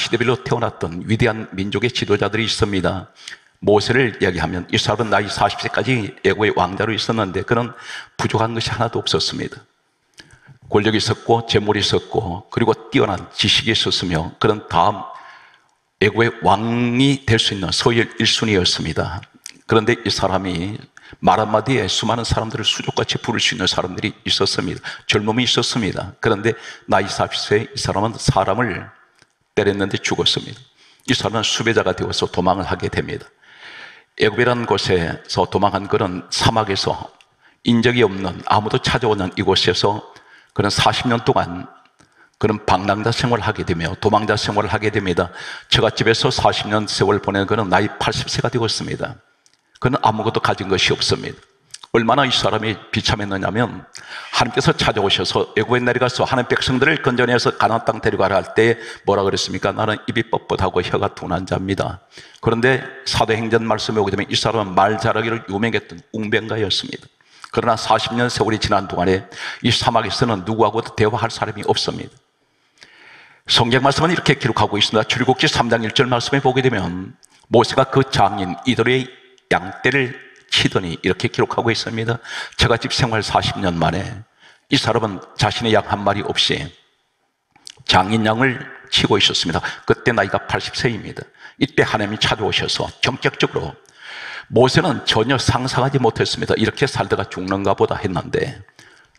시대별로 태어났던 위대한 민족의 지도자들이 있습니다. 모세를 이야기하면 이 사람은 나이 40세까지 애고의 왕자로 있었는데 그는 부족한 것이 하나도 없었습니다. 권력이 있었고 재물이 있었고 그리고 뛰어난 지식이 있었으며 그는 다음 애고의 왕이 될 수 있는 서열 1순위였습니다. 그런데 이 사람이 말 한마디에 수많은 사람들을 수족같이 부를 수 있는 사람들이 있었습니다. 젊음이 있었습니다. 그런데 나이 40세 이 사람은 사람을 때렸는데 죽었습니다. 이 사람은 수배자가 되어서 도망을 하게 됩니다. 애굽이라는 곳에서 도망한 그는 사막에서 인적이 없는 아무도 찾아오는 이곳에서 그는 40년 동안 그는 방랑자 생활을 하게 되며 도망자 생활을 하게 됩니다. 처갓집에서 40년 세월 보낸 그는 나이 80세가 되었습니다. 그는 아무것도 가진 것이 없습니다. 얼마나 이 사람이 비참했느냐면 하나님께서 찾아오셔서 애굽에 내려가서 하나님 백성들을 건져내서 가나안 땅 데려가라 할 때 뭐라 그랬습니까? 나는 입이 뻣뻣하고 혀가 둔한 자입니다. 그런데 사도행전 말씀에 오게 되면 이 사람은 말 잘하기로 유명했던 웅변가였습니다. 그러나 40년 세월이 지난 동안에 이 사막에서는 누구하고도 대화할 사람이 없습니다. 성경 말씀은 이렇게 기록하고 있습니다. 출애굽기 3장 1절 말씀에 보게 되면 모세가 그 장인 이도의 양떼를 치더니 이렇게 기록하고 있습니다. 처갓집 생활 40년 만에 이 사람은 자신의 양 한 마리 없이 장인 양을 치고 있었습니다. 그때 나이가 80세입니다. 이때 하나님이 찾아오셔서 전격적으로 모세는 전혀 상상하지 못했습니다. 이렇게 살다가 죽는가 보다 했는데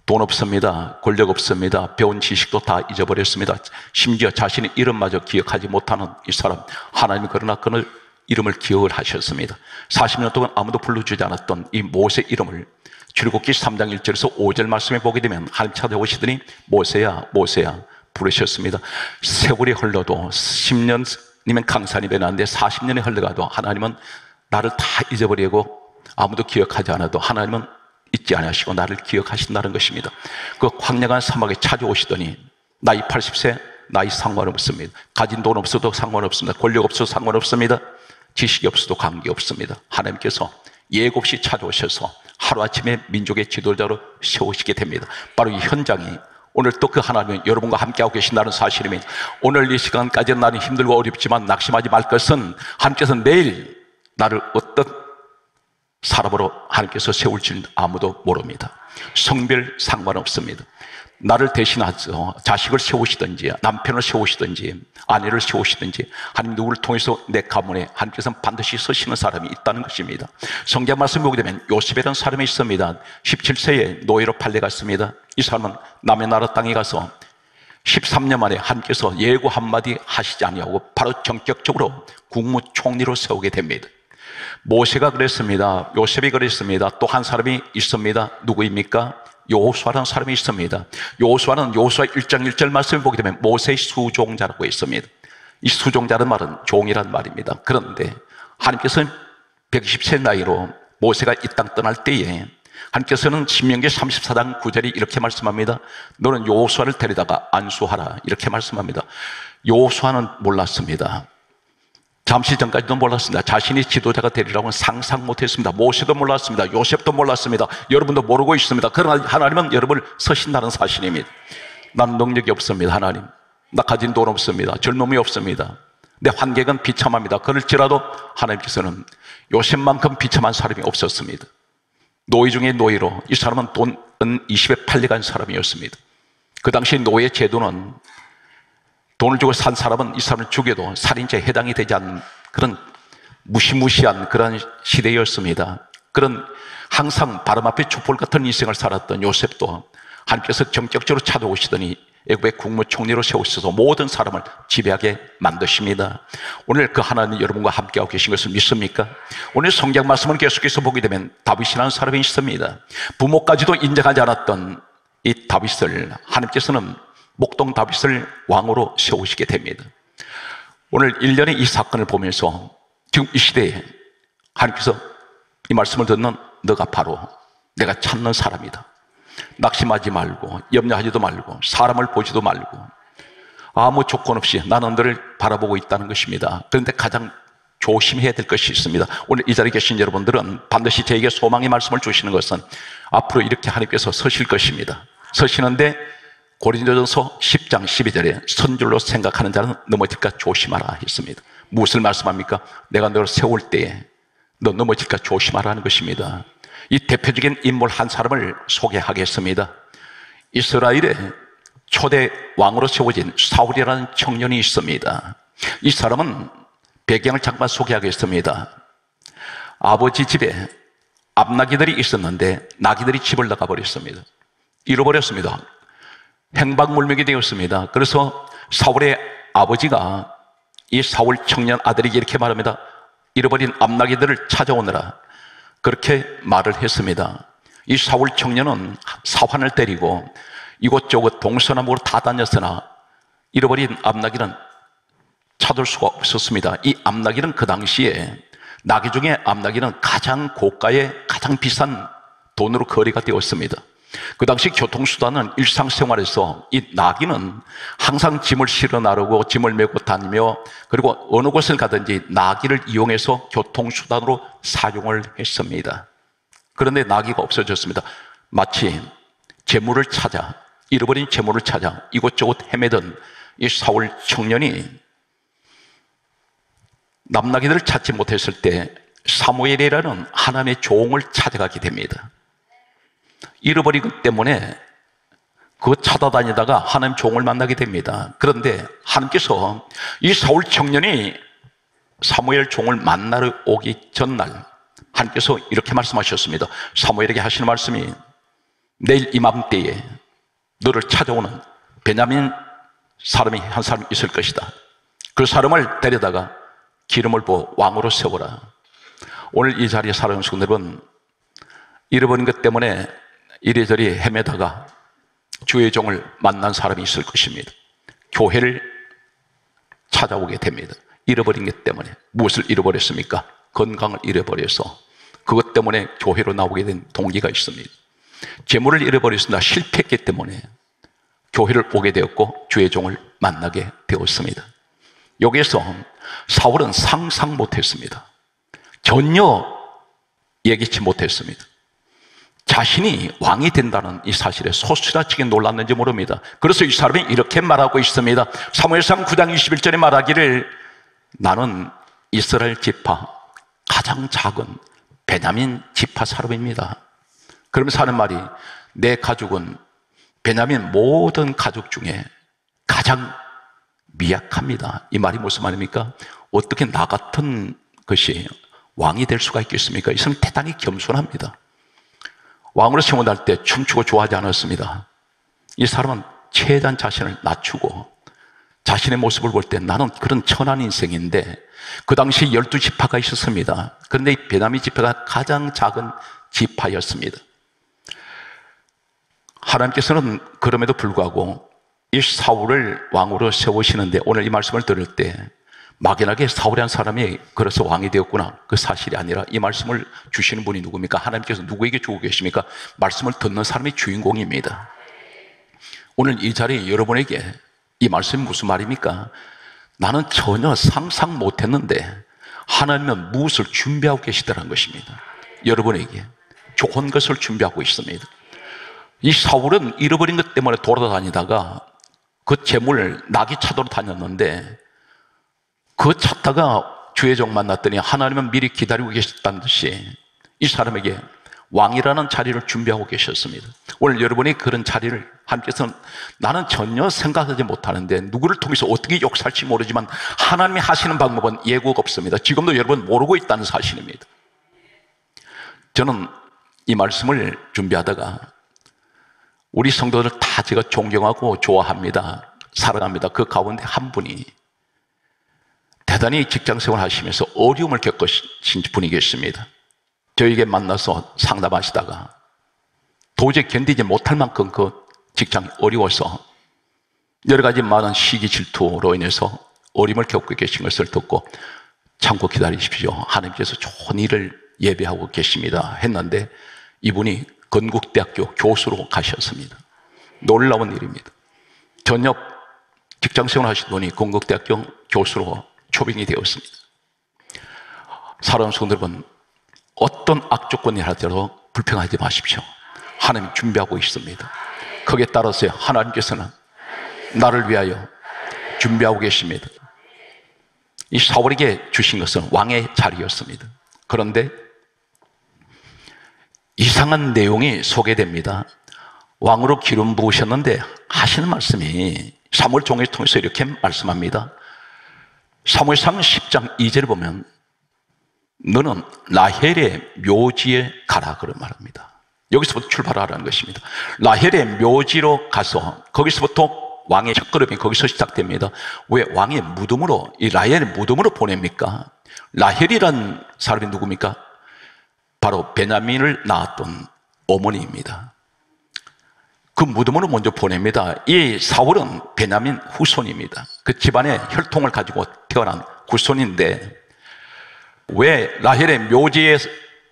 돈 없습니다. 권력 없습니다. 배운 지식도 다 잊어버렸습니다. 심지어 자신의 이름마저 기억하지 못하는 이 사람, 하나님이 그러나 그를 이름을 기억을 하셨습니다. 40년 동안 아무도 불러주지 않았던 이 모세 이름을 출애굽기 3장 1절에서 5절 말씀에 보게 되면 하나님 찾아오시더니 모세야 모세야 부르셨습니다. 세월이 흘러도 10년이면 강산이 되는데 40년이 흘러가도 하나님은 나를 다 잊어버리고 아무도 기억하지 않아도 하나님은 잊지 않으시고 나를 기억하신다는 것입니다. 그 황량한 사막에 찾아오시더니 나이 80세 나이 상관없습니다. 가진 돈 없어도 상관없습니다. 권력 없어도 상관없습니다. 지식이 없어도 관계없습니다. 하나님께서 예고 없이 찾아오셔서 하루아침에 민족의 지도자로 세우시게 됩니다. 바로 이 현장이 오늘 또 그 하나님은 여러분과 함께하고 계신다는 사실입니다. 오늘 이 시간까지는 나는 힘들고 어렵지만 낙심하지 말 것은 하나님께서 내일 나를 어떤 사람으로 하나님께서 세울지는 아무도 모릅니다. 성별 상관없습니다. 나를 대신하셔서 자식을 세우시든지 남편을 세우시든지 아내를 세우시든지 하나님 누구를 통해서 내 가문에 하나님께서는 반드시 서시는 사람이 있다는 것입니다. 성경 말씀 보게 되면 요셉이라는 사람이 있습니다. 17세에 노예로 팔려갔습니다. 이 사람은 남의 나라 땅에 가서 13년 만에 하나님께서 예고 한마디 하시지 아니하고 바로 전격적으로 국무총리로 세우게 됩니다. 모세가 그랬습니다. 요셉이 그랬습니다. 또 한 사람이 있습니다. 누구입니까? 여호수아라는 사람이 있습니다. 여호수아는 여호수아 1장 1절 말씀을 보게 되면 모세의 수종자라고 있습니다. 이 수종자는 말은 종이란 말입니다. 그런데 하나님께서는 120세 나이로 모세가 이 땅 떠날 때에 하나님께서는 신명기 34장 9절이 이렇게 말씀합니다. 너는 여호수아를 데려다가 안수하라 이렇게 말씀합니다. 여호수아는 몰랐습니다. 잠시 전까지도 몰랐습니다. 자신이 지도자가 되리라고는 상상 못했습니다. 모세도 몰랐습니다. 요셉도 몰랐습니다. 여러분도 모르고 있습니다. 그러나 하나님은 여러분을 서신다는 사실입니다. 난 능력이 없습니다. 하나님, 나 가진 돈 없습니다. 젊음이 없습니다. 내 환경은 비참합니다. 그럴지라도 하나님께서는 요셉만큼 비참한 사람이 없었습니다. 노예 중에 노예로 이 사람은 돈 20에 팔려간 사람이었습니다. 그 당시 노예 제도는 돈을 주고 산 사람은 이 사람을 죽여도 살인죄에 해당이 되지 않는 그런 무시무시한 그런 시대였습니다. 그런 항상 바람 앞에 촛불 같은 인생을 살았던 요셉도 하나님께서 전격적으로 찾아오시더니 애굽의 국무총리로 세우셔서 모든 사람을 지배하게 만드십니다. 오늘 그 하나님 여러분과 함께하고 계신 것을 믿습니까? 오늘 성경 말씀을 계속해서 보게 되면 다윗이라는 사람이 있습니다. 부모까지도 인정하지 않았던 이 다윗을 하나님께서는 목동 다윗을 왕으로 세우시게 됩니다. 오늘 1년의 이 사건을 보면서 지금 이 시대에 하나님께서 이 말씀을 듣는 너가 바로 내가 찾는 사람이다. 낙심하지 말고 염려하지도 말고 사람을 보지도 말고 아무 조건 없이 나는 너를 바라보고 있다는 것입니다. 그런데 가장 조심해야 될 것이 있습니다. 오늘 이 자리에 계신 여러분들은 반드시 저에게 소망의 말씀을 주시는 것은 앞으로 이렇게 하나님께서 서실 것입니다. 서시는데 고린도전서 10장 12절에 선줄로 생각하는 자는 넘어질까 조심하라 했습니다. 무엇을 말씀합니까? 내가 너를 세울 때에 너 넘어질까 조심하라는 것입니다. 이 대표적인 인물 한 사람을 소개하겠습니다. 이스라엘의 초대 왕으로 세워진 사울이라는 청년이 있습니다. 이 사람은 배경을 잠깐 소개하겠습니다. 아버지 집에 암나귀들이 있었는데 나귀들이 집을 나가버렸습니다. 잃어버렸습니다. 행방불명이 되었습니다. 그래서 사울의 아버지가 이 사울 청년 아들에게 이렇게 말합니다. 잃어버린 암나귀들을 찾아오느라, 그렇게 말을 했습니다. 이 사울 청년은 사환을 때리고 이곳저곳 동서남북으로 다 다녔으나 잃어버린 암나귀는 찾을 수가 없었습니다. 이 암나귀는 그 당시에 나귀 중에 암나귀는 가장 고가의 가장 비싼 돈으로 거래가 되었습니다. 그 당시 교통수단은 일상생활에서 이 나귀는 항상 짐을 실어 나르고 짐을 메고 다니며, 그리고 어느 곳을 가든지 나귀를 이용해서 교통수단으로 사용을 했습니다. 그런데 나귀가 없어졌습니다. 마치 재물을 찾아, 잃어버린 재물을 찾아 이곳저곳 헤매던 이 사울 청년이 남나귀들을 찾지 못했을 때 사무엘이라는 하나님의 종을 찾아가게 됩니다. 잃어버린 것 때문에 그거 찾아다니다가 하나님 종을 만나게 됩니다. 그런데 하나님께서 이 사울 청년이 사무엘 종을 만나러 오기 전날 하나님께서 이렇게 말씀하셨습니다. 사무엘에게 하시는 말씀이, 내일 이맘때에 너를 찾아오는 베냐민 사람이 한 사람 있을 것이다. 그 사람을 데려다가 기름을 부어 왕으로 세워라. 오늘 이 자리에 살아오는 성도 여러분, 잃어버린 것 때문에 이리저리 헤매다가 주의 종을 만난 사람이 있을 것입니다. 교회를 찾아오게 됩니다. 잃어버린 것 때문에. 무엇을 잃어버렸습니까? 건강을 잃어버려서 그것 때문에 교회로 나오게 된 동기가 있습니다. 재물을 잃어버렸습니다. 실패했기 때문에 교회를 오게 되었고 주의 종을 만나게 되었습니다. 여기에서 사울은 상상 못했습니다. 전혀 예기치 못했습니다. 자신이 왕이 된다는 이 사실에 소스라치게 놀랐는지 모릅니다. 그래서 이 사람이 이렇게 말하고 있습니다. 사무엘상 9장 21절에 말하기를, 나는 이스라엘 지파 가장 작은 베냐민 지파 사람입니다. 그러면서 하는 말이, 내 가족은 베냐민 모든 가족 중에 가장 미약합니다. 이 말이 무슨 말입니까? 어떻게 나 같은 것이 왕이 될 수가 있겠습니까? 이 사람은 대단히 겸손합니다. 왕으로 세워날 때 춤추고 좋아하지 않았습니다. 이 사람은 최대한 자신을 낮추고 자신의 모습을 볼 때 나는 그런 천한 인생인데, 그 당시 12지파가 있었습니다. 그런데 이 베냐민 지파가 가장 작은 지파였습니다. 하나님께서는 그럼에도 불구하고 이 사울을 왕으로 세우시는데, 오늘 이 말씀을 들을 때 막연하게 사울이라는 사람이 그래서 왕이 되었구나, 그 사실이 아니라 이 말씀을 주시는 분이 누굽니까? 하나님께서 누구에게 주고 계십니까? 말씀을 듣는 사람이 주인공입니다. 오늘 이 자리에 여러분에게 이 말씀이 무슨 말입니까? 나는 전혀 상상 못했는데 하나님은 무엇을 준비하고 계시더라는 것입니다. 여러분에게 좋은 것을 준비하고 있습니다. 이 사울은 잃어버린 것 때문에 돌아다니다가 그 재물을 나귀 차도로 다녔는데, 그거 찾다가 주의 종 만났더니 하나님은 미리 기다리고 계셨다는 듯이 이 사람에게 왕이라는 자리를 준비하고 계셨습니다. 오늘 여러분이 그런 자리를 하나님께서는, 나는 전혀 생각하지 못하는데 누구를 통해서 어떻게 역사할지 모르지만 하나님이 하시는 방법은 예고가 없습니다. 지금도 여러분 모르고 있다는 사실입니다. 저는 이 말씀을 준비하다가 우리 성도들 다 제가 존경하고 좋아합니다. 사랑합니다. 그 가운데 한 분이 대단히 직장생활 하시면서 어려움을 겪으신 분이 계십니다. 저에게 만나서 상담하시다가 도저히 견디지 못할 만큼 그 직장이 어려워서 여러 가지 많은 시기 질투로 인해서 어려움을 겪고 계신 것을 듣고, 참고 기다리십시오, 하나님께서 좋은 일을 예배하고 계십니다 했는데, 이분이 건국대학교 교수로 가셨습니다. 놀라운 일입니다. 전역 직장생활 하시던 분이 건국대학교 교수로 초빙이 되었습니다. 사랑하는 성도 여러분, 어떤 악조건이 하더라도 불평하지 마십시오. 하나님이 준비하고 있습니다. 거기에 따라서 하나님께서는 나를 위하여 준비하고 계십니다. 이 사울에게 주신 것은 왕의 자리였습니다. 그런데 이상한 내용이 소개됩니다. 왕으로 기름 부으셨는데 하시는 말씀이 사무엘 종을 통해서 이렇게 말씀합니다. 사무엘상 10장 2절을 보면 너는 라헬의 묘지에 가라 그런 말합니다. 여기서부터 출발하라는 것입니다. 라헬의 묘지로 가서 거기서부터 왕의 첫걸음이 거기서 시작됩니다. 왜 왕의 무덤으로, 이 라헬의 무덤으로 보냅니까? 라헬이란 사람이 누굽니까? 바로 베냐민을 낳았던 어머니입니다. 그 무덤으로 먼저 보냅니다. 이 사울은 베냐민 후손입니다. 그 집안의 혈통을 가지고 태어난 후손인데 왜 라헬의 묘지에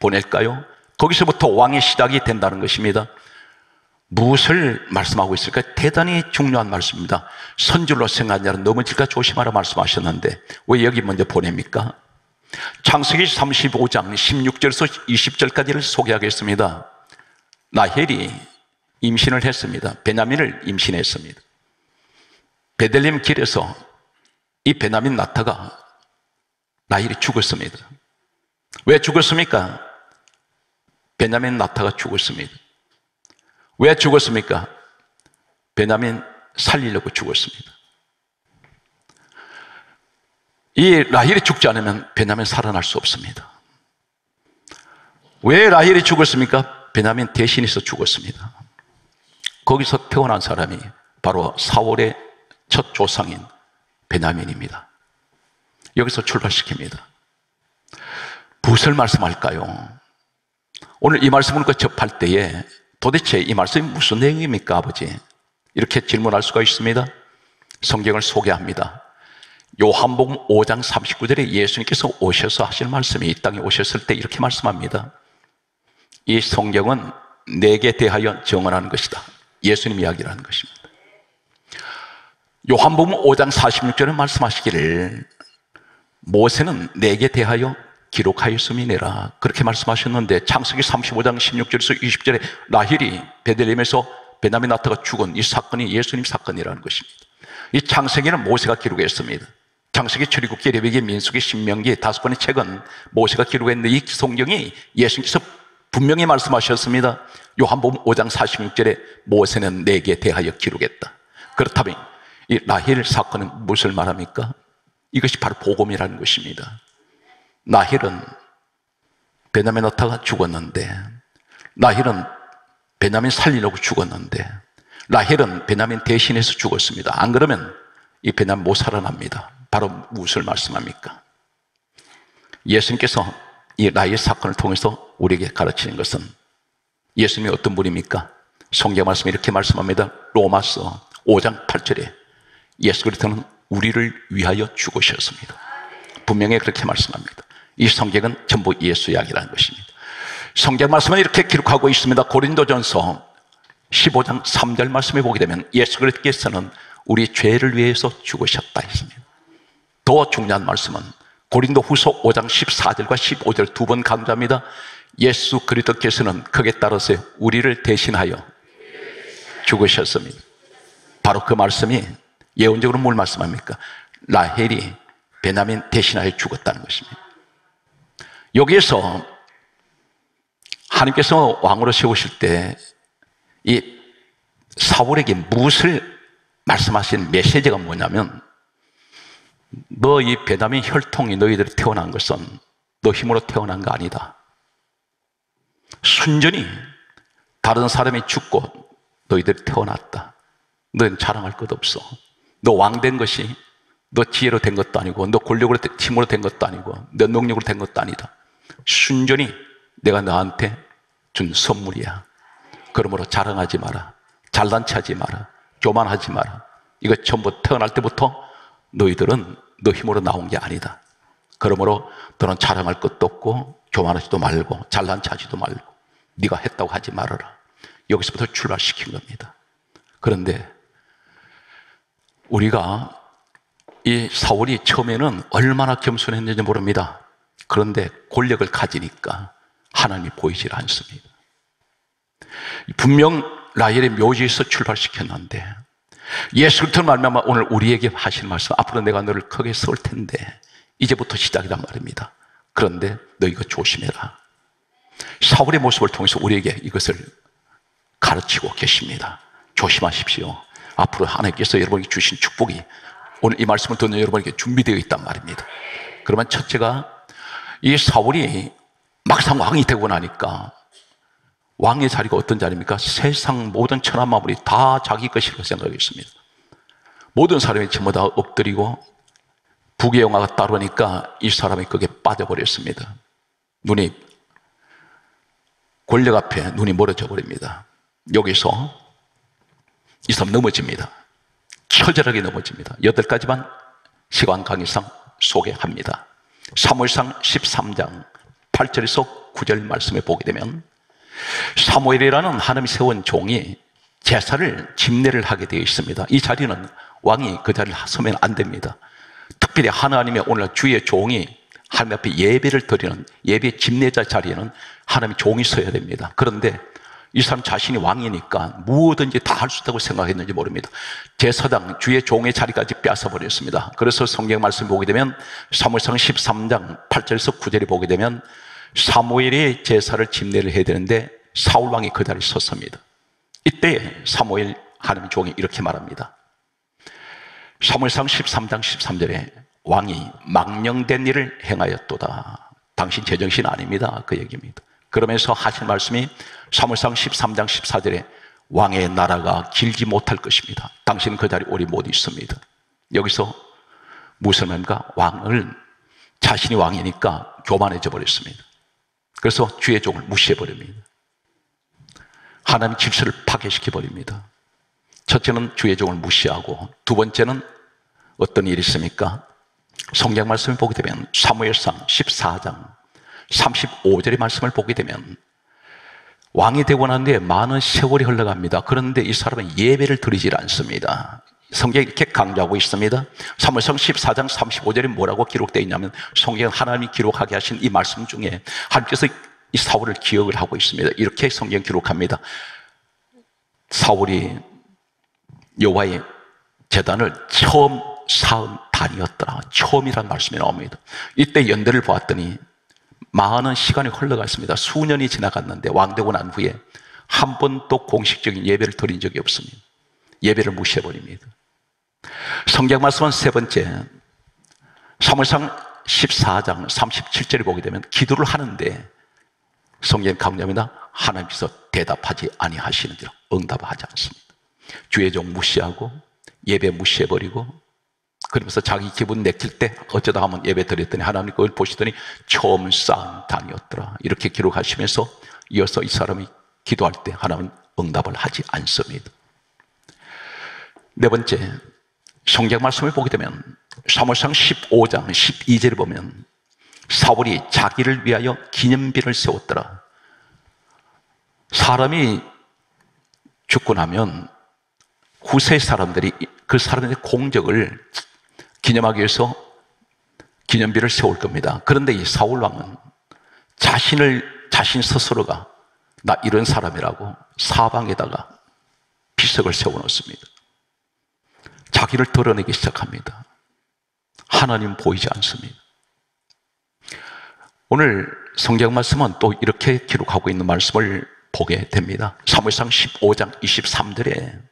보낼까요? 거기서부터 왕의 시작이 된다는 것입니다. 무엇을 말씀하고 있을까? 대단히 중요한 말씀입니다. 선줄로 생각한 자는 넘어질까 조심하라 말씀하셨는데 왜 여기 먼저 보냅니까? 창세기 35장 16절에서 20절까지를 소개하겠습니다. 라헬이 임신을 했습니다. 베냐민을 임신했습니다. 베들레헴 길에서 이 베냐민 나타가 라헬이 죽었습니다. 왜 죽었습니까? 베냐민 나타가 죽었습니다. 왜 죽었습니까? 베냐민 살리려고 죽었습니다. 이 라헬이 죽지 않으면 베냐민 살아날 수 없습니다. 왜 라헬이 죽었습니까? 베냐민 대신해서 죽었습니다. 거기서 태어난 사람이 바로 사울의 첫 조상인 베냐민입니다. 여기서 출발시킵니다. 무엇을 말씀할까요? 오늘 이 말씀을 접할 때에 도대체 이 말씀이 무슨 내용입니까, 아버지? 이렇게 질문할 수가 있습니다. 성경을 소개합니다. 요한복음 5장 39절에 예수님께서 오셔서 하실 말씀이 이 땅에 오셨을 때 이렇게 말씀합니다. 이 성경은 내게 대하여 증언하는 것이다. 예수님 이야기라는 것입니다. 요한복음 5장 46절에 말씀하시기를 모세는 내게 대하여 기록하였음이니라 그렇게 말씀하셨는데 창세기 35장 16절에서 20절에 라헬이 베들레헴에서 베냐민 나타가 죽은 이 사건이 예수님 사건이라는 것입니다. 이 창세기는 모세가 기록했습니다. 창세기, 출애굽기, 레위기, 민수기, 신명기 5권의 책은 모세가 기록했는데 이 성경이 예수님께서 분명히 말씀하셨습니다. 요한복음 5장 46절에 모세는 내게 대하여 기록했다. 그렇다면 이 라헬 사건은 무엇을 말합니까? 이것이 바로 복음이라는 것입니다. 라헬은 베냐민 나타가 죽었는데, 라헬은 베냐민 살리려고 죽었는데, 라헬은 베냐민 대신해서 죽었습니다. 안 그러면 이 베냐민 못 살아납니다. 바로 무엇을 말씀합니까? 예수님께서 이 라헬 사건을 통해서 우리에게 가르치는 것은 예수님이 어떤 분입니까? 성경 말씀이 이렇게 말씀합니다. 로마서 5장 8절에 예수 그리스도는 우리를 위하여 죽으셨습니다. 분명히 그렇게 말씀합니다. 이 성경은 전부 예수 이야기라는 것입니다. 성경 말씀은 이렇게 기록하고 있습니다. 고린도전서 15장 3절 말씀에 보게 되면 예수 그리스도께서는 우리 죄를 위해서 죽으셨다 했습니다. 더 중요한 말씀은 고린도후서 5장 14절과 15절 두 번 강조합니다. 예수 그리스도께서는 거기에 따라서 우리를 대신하여 죽으셨습니다. 바로 그 말씀이 예언적으로 뭘 말씀합니까? 라헬이 베냐민 대신하여 죽었다는 것입니다. 여기에서 하나님께서 왕으로 세우실 때 이 사울에게 무엇을 말씀하신 메시지가 뭐냐면 너 이 베냐민 혈통이 너희들이 태어난 것은 너 힘으로 태어난 거 아니다. 순전히 다른 사람이 죽고 너희들이 태어났다. 너는 자랑할 것 없어. 너 왕 된 것이 너 지혜로 된 것도 아니고 너 권력으로 힘으로 된 것도 아니고 너 능력으로 된 것도 아니다. 순전히 내가 너한테 준 선물이야. 그러므로 자랑하지 마라. 잘난 체하지 마라. 교만하지 마라. 이거 전부 태어날 때부터 너희들은 너 힘으로 나온 게 아니다. 그러므로 너는 자랑할 것도 없고 교만하지도 말고 잘난 체하지도 말고 네가 했다고 하지 말아라. 여기서부터 출발시킨 겁니다. 그런데 우리가 이 사울이 처음에는 얼마나 겸손했는지 모릅니다. 그런데 권력을 가지니까 하나님이 보이질 않습니다. 분명 라헬의 묘지에서 출발시켰는데 예수 그리스도를 말미암아 오늘 우리에게 하시는 말씀, 앞으로 내가 너를 크게 세울 텐데 이제부터 시작이란 말입니다. 그런데 너희가 조심해라. 사울의 모습을 통해서 우리에게 이것을 가르치고 계십니다. 조심하십시오. 앞으로 하나님께서 여러분에게 주신 축복이 오늘 이 말씀을 듣는 여러분에게 준비되어 있단 말입니다. 그러면 첫째가, 이 사울이 막상 왕이 되고 나니까 왕의 자리가 어떤 자리입니까? 세상 모든 천하 만물이 다 자기 것이라고 생각했습니다. 모든 사람이 전부 다 엎드리고 부귀영화가 따르니까 이 사람이 거기에 빠져버렸습니다. 권력 앞에 눈이 멀어져 버립니다. 여기서 이 사람 넘어집니다. 처절하게 넘어집니다. 8가지만 시간 관계상 소개합니다. 사무엘상 13장 8절에서 9절 말씀에 보게 되면, 사무엘이라는 하나님이 세운 종이 제사를 집례를 하게 되어 있습니다. 이 자리는 왕이 그 자리를 서면 안 됩니다. 특별히 하나님의 오늘 주의 종이 하나님 앞에 예배를 드리는 예배 집례자 자리에는 하나님의 종이 서야 됩니다. 그런데 이 사람 자신이 왕이니까 무엇든지 다 할 수 있다고 생각했는지 모릅니다. 제사장 주의 종의 자리까지 뺏어버렸습니다. 그래서 성경 말씀 보게 되면 사무엘상 13장 8절에서 9절에 보게 되면 사무엘이 제사를 집례를 해야 되는데 사울 왕이 그 자리에 섰습니다. 이때 사무엘 하나님의 종이 이렇게 말합니다. 사무엘상 13장 13절에 왕이 망령된 일을 행하였도다. 당신 제정신 아닙니다. 그 얘기입니다. 그러면서 하신 말씀이 사무엘상 13장 14절에 왕의 나라가 길지 못할 것입니다. 당신은 그 자리에 오래 못 있습니다. 여기서 무슨 말입니까? 자신이 왕이니까 교만해져 버렸습니다. 그래서 주의 종을 무시해 버립니다. 하나님의 질서를 파괴시켜 버립니다. 첫째는 주의 종을 무시하고, 두 번째는 어떤 일이 있습니까? 성경 말씀을 보게 되면 사무엘상 14장 35절의 말씀을 보게 되면 왕이 되고 난 뒤에 많은 세월이 흘러갑니다. 그런데 이 사람은 예배를 드리질 않습니다. 성경이 이렇게 강조하고 있습니다. 사무엘상 14장 35절에 뭐라고 기록되어 있냐면, 성경은 하나님이 기록하게 하신 이 말씀 중에 하나님께서 이 사울을 기억을 하고 있습니다. 이렇게 성경 기록합니다. 사울이 여호와의 제단을 처음 쌓은 단이었더라. 처음이라는 말씀이 나옵니다. 이때 연대를 보았더니 많은 시간이 흘러갔습니다. 수년이 지나갔는데 왕되고 난 후에 한 번도 공식적인 예배를 드린 적이 없습니다. 예배를 무시해버립니다. 성경 말씀은 세 번째, 사무엘상 14장 37절에 보게 되면 기도를 하는데 성경 강조합니다. 하나님께서 대답하지 아니하시는지라, 응답하지 않습니다. 주의 종 무시하고 예배 무시해버리고, 그러면서 자기 기분 내킬 때 어쩌다 하면 예배 드렸더니 하나님 그걸 보시더니 처음 쌓은 단이었더라. 이렇게 기록하시면서 이어서 이 사람이 기도할 때 하나님은 응답을 하지 않습니다. 네 번째, 성경 말씀을 보게 되면 사무엘상 15장 12절을 보면 사울이 자기를 위하여 기념비를 세웠더라. 사람이 죽고 나면 후세 사람들이 그 사람의 공적을 기념하기 위해서 기념비를 세울 겁니다. 그런데 이 사울 왕은 자신 스스로가 나 이런 사람이라고 사방에다가 비석을 세워놓습니다. 자기를 드러내기 시작합니다. 하나님 보이지 않습니다. 오늘 성경 말씀은 또 이렇게 기록하고 있는 말씀을 보게 됩니다. 사무엘상 15장 23절에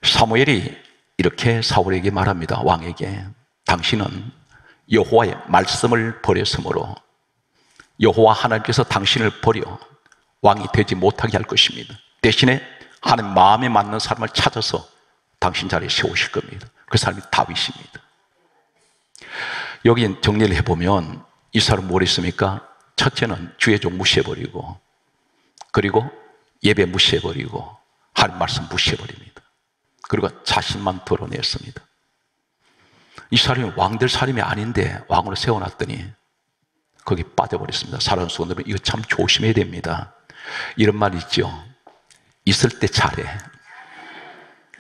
사무엘이 이렇게 사울에게 말합니다. 왕에게, 당신은 여호와의 말씀을 버렸으므로 여호와 하나님께서 당신을 버려 왕이 되지 못하게 할 것입니다. 대신에 하나님 마음에 맞는 사람을 찾아서 당신 자리에 세우실 겁니다. 그 사람이 다윗입니다. 여기 정리를 해보면 이 사람 뭘 했습니까? 첫째는 주의 종 무시해버리고, 그리고 예배 무시해버리고, 하나님 말씀 무시해버립니다. 그리고 자신만 드러냈습니다. 이 사람이 왕될 사람이 아닌데 왕으로 세워놨더니 거기 빠져버렸습니다. 사랑하는 성도들, 이거 참 조심해야 됩니다. 이런 말 있죠. 있을 때 잘해.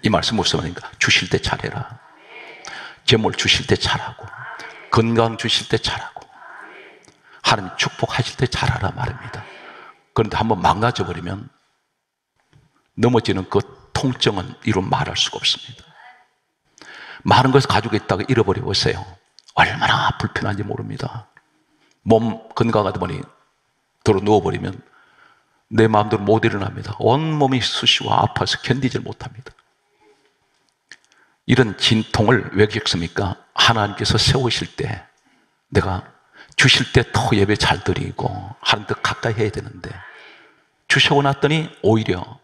이 말씀 무슨 말입니까? 주실 때 잘해라. 재물 주실 때 잘하고, 건강 주실 때 잘하고, 하나님 축복하실 때 잘하라 말입니다. 그런데 한번 망가져버리면 넘어지는 그 통증은 이루 말할 수가 없습니다. 많은 것을 가지고 있다가 잃어버려 보세요. 얼마나 불편한지 모릅니다. 몸 건강하다 보니 들어 누워버리면 내 마음대로 못 일어납니다. 온몸이 쑤시고 아파서 견디질 못합니다. 이런 진통을 왜 겪습니까? 하나님께서 세우실 때, 내가 주실 때 더 예배 잘 드리고 하나님 더 가까이 해야 되는데, 주시고 났더니 오히려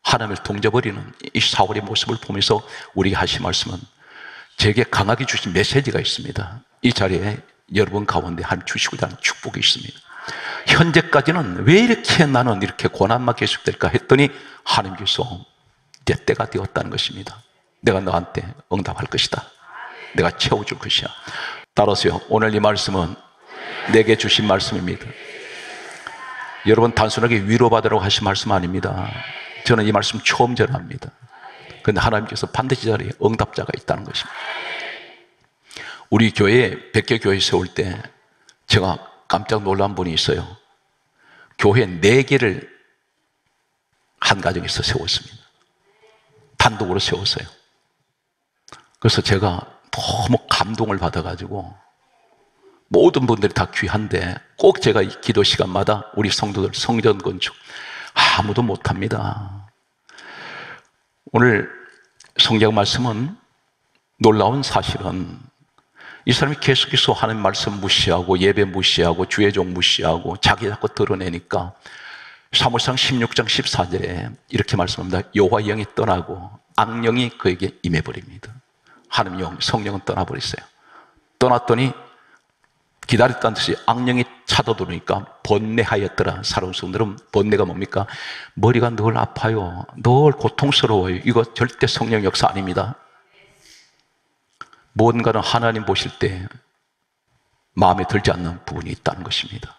하나님을 동져버리는 이 사울의 모습을 보면서 우리에게 하신 말씀은, 제게 강하게 주신 메시지가 있습니다. 이 자리에 여러분 가운데 하나님 주시고자 하는 축복이 있습니다. 현재까지는 왜 이렇게 나는 이렇게 고난만 계속될까 했더니 하나님께서 이제 때가 되었다는 것입니다. 내가 너한테 응답할 것이다. 내가 채워줄 것이야. 따라서요, 오늘 이 말씀은 내게 주신 말씀입니다. 여러분 단순하게 위로받으라고 하신 말씀 아닙니다. 저는 이 말씀 처음 전합니다. 그런데 하나님께서 반드시 이 자리에 응답자가 있다는 것입니다. 우리 교회에 100개 교회 세울 때 제가 깜짝 놀란 분이 있어요. 교회 4개를 한 가정에서 세웠습니다. 단독으로 세웠어요. 그래서 제가 너무 감동을 받아가지고, 모든 분들이 다 귀한데 꼭 제가 이 기도 시간마다 우리 성도들 성전 건축 아무도 못합니다. 오늘 성경 말씀은 놀라운 사실은, 이 사람이 계속해서 하나님 말씀 무시하고 예배 무시하고 주의 종 무시하고 자기 자꾸 드러내니까 사무엘상 16장 14절에 이렇게 말씀합니다. 여호와 영이 떠나고 악령이 그에게 임해버립니다. 하나님 영, 성령은 떠나버렸어요. 떠났더니 기다렸다는 듯이 악령이 찾아들어오니까 번뇌하였더라. 살아온 성들은 번뇌가 뭡니까? 머리가 늘 아파요. 늘 고통스러워요. 이거 절대 성령 역사 아닙니다. 뭔가는 하나님 보실 때 마음에 들지 않는 부분이 있다는 것입니다.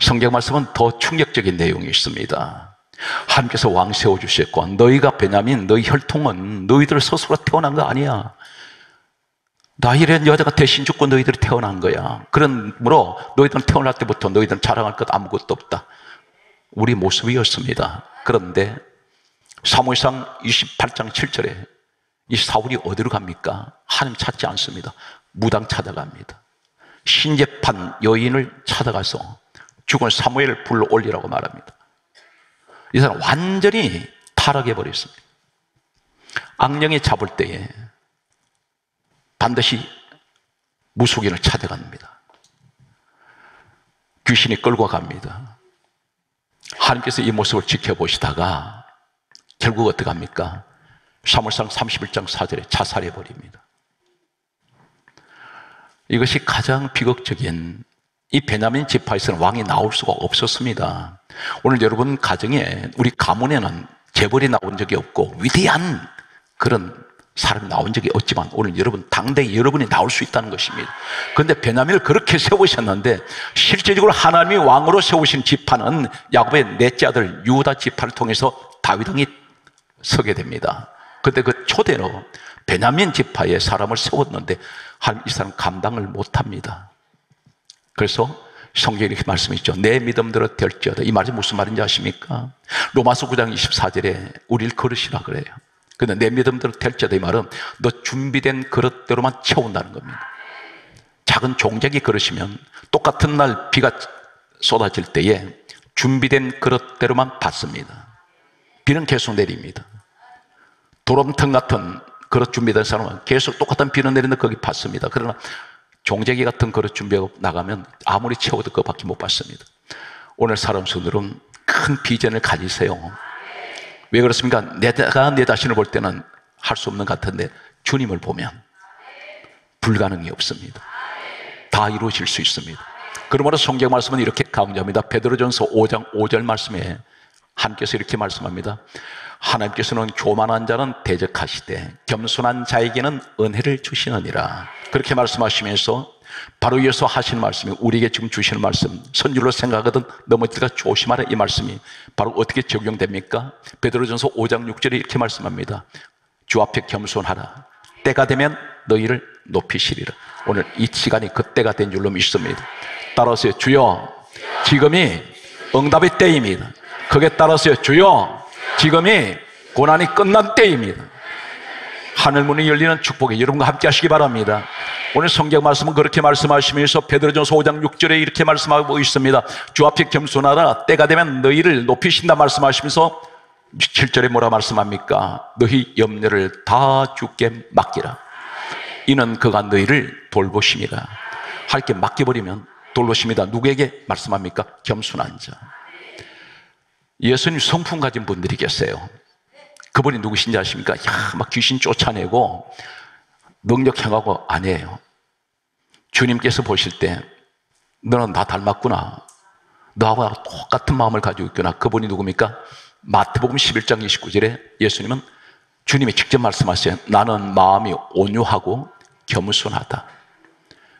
성경 말씀은 더 충격적인 내용이 있습니다. 하나님께서 왕 세워주셨고, 너희가 베냐민, 너희 혈통은 너희들 스스로 태어난 거 아니야. 라헬이라는 여자가 대신 죽고 너희들이 태어난 거야. 그러므로 너희들은 태어날 때부터 너희들은 자랑할 것 아무것도 없다. 우리 모습이었습니다. 그런데 사무엘상 28장 7절에 이 사울이 어디로 갑니까? 하나님 찾지 않습니다. 무당 찾아갑니다. 신재판 여인을 찾아가서 죽은 사무엘을 불러 올리라고 말합니다. 이 사람 완전히 타락해버렸습니다. 악령이 잡을 때에 반드시 무속인을 찾아갑니다. 귀신이 끌고 갑니다. 하나님께서 이 모습을 지켜보시다가 결국 어떻게 합니까? 사무엘상 31장 4절에 자살해버립니다. 이것이 가장 비극적인, 이 베냐민 지파에서는 왕이 나올 수가 없었습니다. 오늘 여러분 가정에, 우리 가문에는 재벌이 나온 적이 없고 위대한 그런 사람이 나온 적이 없지만 오늘 여러분 당대에 여러분이 나올 수 있다는 것입니다. 그런데 베냐민을 그렇게 세우셨는데 실제적으로 하나님이 왕으로 세우신 지파는 야곱의 넷째 아들 유다 지파를 통해서 다윗 왕이 서게 됩니다. 그런데 그 초대로 베냐민 지파의 사람을 세웠는데 이 사람 감당을 못합니다. 그래서 성경에 이렇게 말씀했죠. 내 믿음대로 될지어다. 이 말이 무슨 말인지 아십니까? 로마서 9장 24절에 우리를 거르시라 그래요. 그런데 내 믿음대로 될지어다 이 말은 너 준비된 그릇대로만 채운다는 겁니다. 작은 종자기 그릇이면 똑같은 날 비가 쏟아질 때에 준비된 그릇대로만 받습니다. 비는 계속 내립니다. 도럼통 같은 그릇 준비된 사람은 계속 똑같은 비는 내리는데 거기 받습니다. 그러나 종자기 같은 그릇 준비하고 나가면 아무리 채워도 그거밖에 못 받습니다. 오늘 사람 손으로는 큰 비전을 가지세요. 왜 그렇습니까? 내가 내 자신을 볼 때는 할 수 없는 것 같은데 주님을 보면 불가능이 없습니다. 다 이루어질 수 있습니다. 그러므로 성경 말씀은 이렇게 강조합니다. 베드로전서 5장 5절 말씀에 하나님께서 이렇게 말씀합니다. 하나님께서는 교만한 자는 대적하시되 겸손한 자에게는 은혜를 주시느니라. 그렇게 말씀하시면서 바로 이어서 하시는 말씀이 우리에게 지금 주시는 말씀, 선줄로 생각하거든 넘어질까 조심하라. 이 말씀이 바로 어떻게 적용됩니까? 베드로전서 5장 6절에 이렇게 말씀합니다. 주 앞에 겸손하라. 때가 되면 너희를 높이시리라. 오늘 이 시간이 그 때가 된 줄로 믿습니다. 따라서 주여 지금이 응답의 때입니다. 그게 따라서 주여 지금이 고난이 끝난 때입니다. 하늘문이 열리는 축복이 여러분과 함께 하시기 바랍니다. 오늘 성경 말씀은 그렇게 말씀하시면서 베드로전서 5장 6절에 이렇게 말씀하고 있습니다. 주 앞에 겸손하라. 때가 되면 너희를 높이신다 말씀하시면서 7절에 뭐라 말씀합니까? 너희 염려를 다 주께 맡기라. 이는 그가 너희를 돌보심이라. 하나님께 맡겨버리면 돌보심이다. 누구에게 말씀합니까? 겸손한 자. 예수님 성품 가진 분들이 계세요. 그분이 누구신지 아십니까? 막 귀신 쫓아내고 능력 행하고 아니에요. 주님께서 보실 때 너는 다 닮았구나. 너하고 똑같은 마음을 가지고 있구나. 그분이 누굽니까? 마태복음 11장 29절에 예수님은 주님이 직접 말씀하세요. 나는 마음이 온유하고 겸손하다.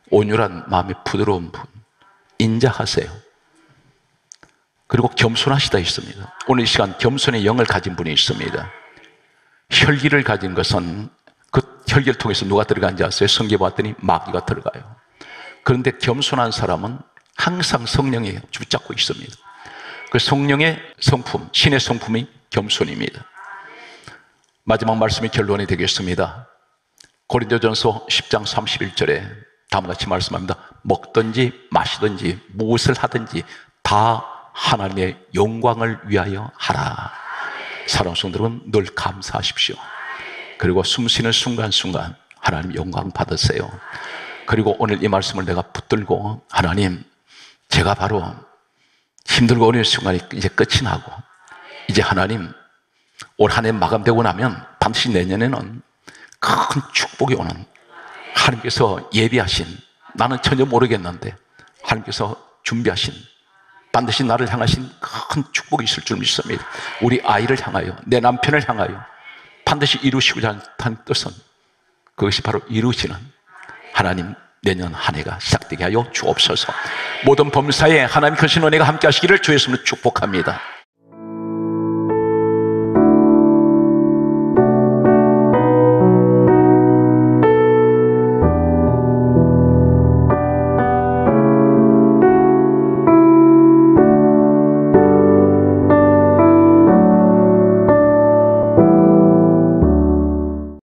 온유란 마음이 부드러운 분. 인자하세요. 그리고 겸손하시다 있습니다. 오늘 이 시간 겸손의 영을 가진 분이 있습니다. 혈기를 가진 것은 그 혈기를 통해서 누가 들어간지 아세요? 성경에 봤더니 마귀가 들어가요. 그런데 겸손한 사람은 항상 성령이 붙잡고 있습니다. 그 성령의 성품, 신의 성품이 겸손입니다. 마지막 말씀이 결론이 되겠습니다. 고린도전서 10장 31절에 다음과 같이 말씀합니다. 먹든지 마시든지 무엇을 하든지 다 하나님의 영광을 위하여 하라. 사랑하는 성도들은 늘 감사하십시오. 그리고 숨쉬는 순간순간 하나님 영광 받으세요. 그리고 오늘 이 말씀을 내가 붙들고 하나님, 제가 바로 힘들고 어려운 순간이 이제 끝이 나고 이제 하나님 올 한 해 마감되고 나면 반드시 내년에는 큰 축복이 오는 하나님께서 예비하신, 나는 전혀 모르겠는데 하나님께서 준비하신, 반드시 나를 향하신 큰 축복이 있을 줄 믿습니다. 우리 아이를 향하여, 내 남편을 향하여 반드시 이루시고자 하는 뜻은 그것이 바로 이루어지는 하나님, 내년 한 해가 시작되게 하여 주옵소서. 모든 범사에 하나님 크신 은혜가 함께 하시기를 주의 이름으로 축복합니다.